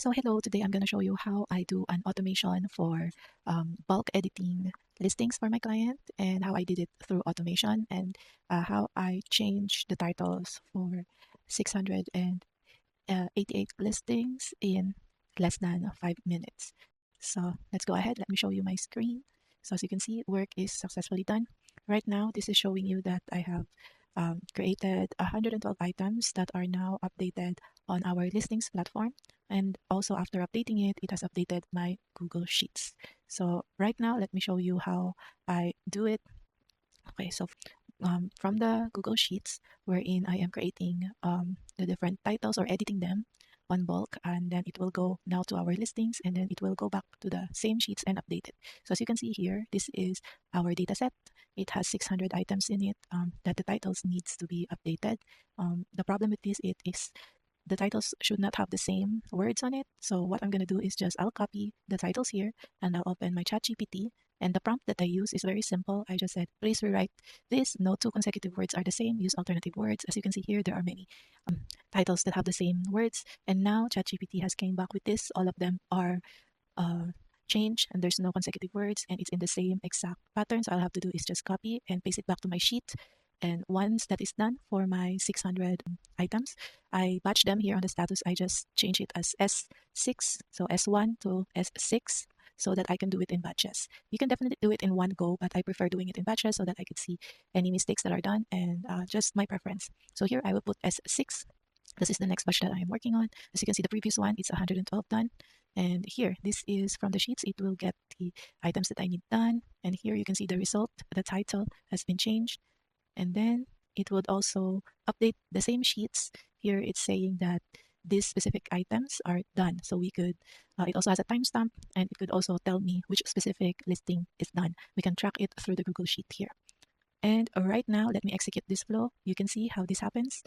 So hello, today I'm going to show you how I do an automation for bulk editing listings for my client and how I did it through automation and how I changed the titles for 688 listings in less than 5 minutes. So let's go ahead. Let me show you my screen. So as you can see, work is successfully done. Right now, this is showing you that I have created 112 items that are now updated on our listings platform. And also after updating it, it has updated my Google Sheets. So right now, let me show you how I do it. Okay, so from the Google Sheets, wherein I am creating the different titles or editing them on bulk, and then it will go now to our listings, and then it will go back to the same sheets and update it. So as you can see here, this is our data set. It has 600 items in it that the titles needs to be updated. The problem with this it is the titles should not have the same words on it. So what I'm going to do is just I'll copy the titles here and I'll open my ChatGPT. And the prompt that I use is very simple. I just said, please rewrite this. No two consecutive words are the same. Use alternative words. As you can see here, there are many titles that have the same words. And now ChatGPT has came back with this. All of them are changed and there's no consecutive words and it's in the same exact pattern. So all I have to do is just copy and paste it back to my sheet. And once that is done for my 600 items, I batch them here on the status. I just change it as S6, so S1 to S6, so that I can do it in batches. You can definitely do it in one go, but I prefer doing it in batches so that I could see any mistakes that are done and just my preference. So here I will put S6. This is the next batch that I am working on. As you can see, the previous one, it's 112 done. And here, this is from the sheets. It will get the items that I need done. And here you can see the result. The title has been changed. And then it would also update the same sheets. Here it's saying that these specific items are done. So we could, it also has a timestamp and it could also tell me which specific listing is done. We can track it through the Google Sheet here. And right now, let me execute this flow. You can see how this happens.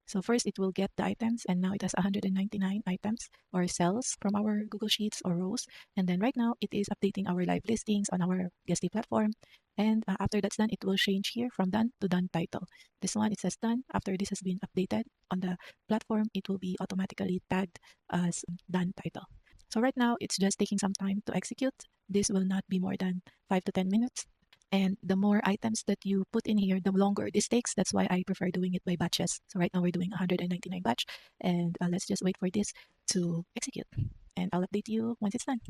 So first it will get the items and now it has 199 items or cells from our Google Sheets or rows. And then right now it is updating our live listings on our Guesty platform. And after that's done, it will change here from done to done title. This one, it says done. After this has been updated on the platform, it will be automatically tagged as done title. So right now it's just taking some time to execute. This will not be more than 5 to 10 minutes. And the more items that you put in here, the longer this takes. That's why I prefer doing it by batches. So right now we're doing 199 batch and let's just wait for this to execute and I'll update you once it's done.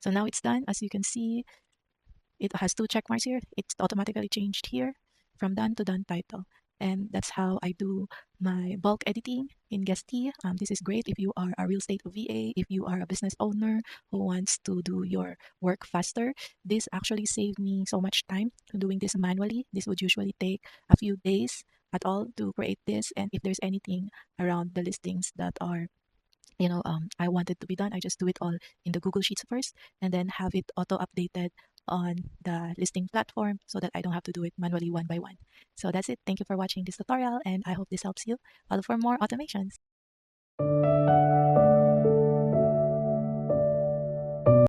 So now it's done. As you can see, it has 2 check marks here. It's automatically changed here from done to done title. And that's how I do my bulk editing in Guesty. This is great if you are a real estate VA, if you are a business owner who wants to do your work faster. This actually saved me so much time doing this manually. This would usually take a few days at all to create this. And if there's anything around the listings that are I want it to be done, I just do it all in the Google Sheets first and then have it auto updated on the listing platform so that I don't have to do it manually one by one. So that's it. Thank you for watching this tutorial and I hope this helps you. Follow for more automations.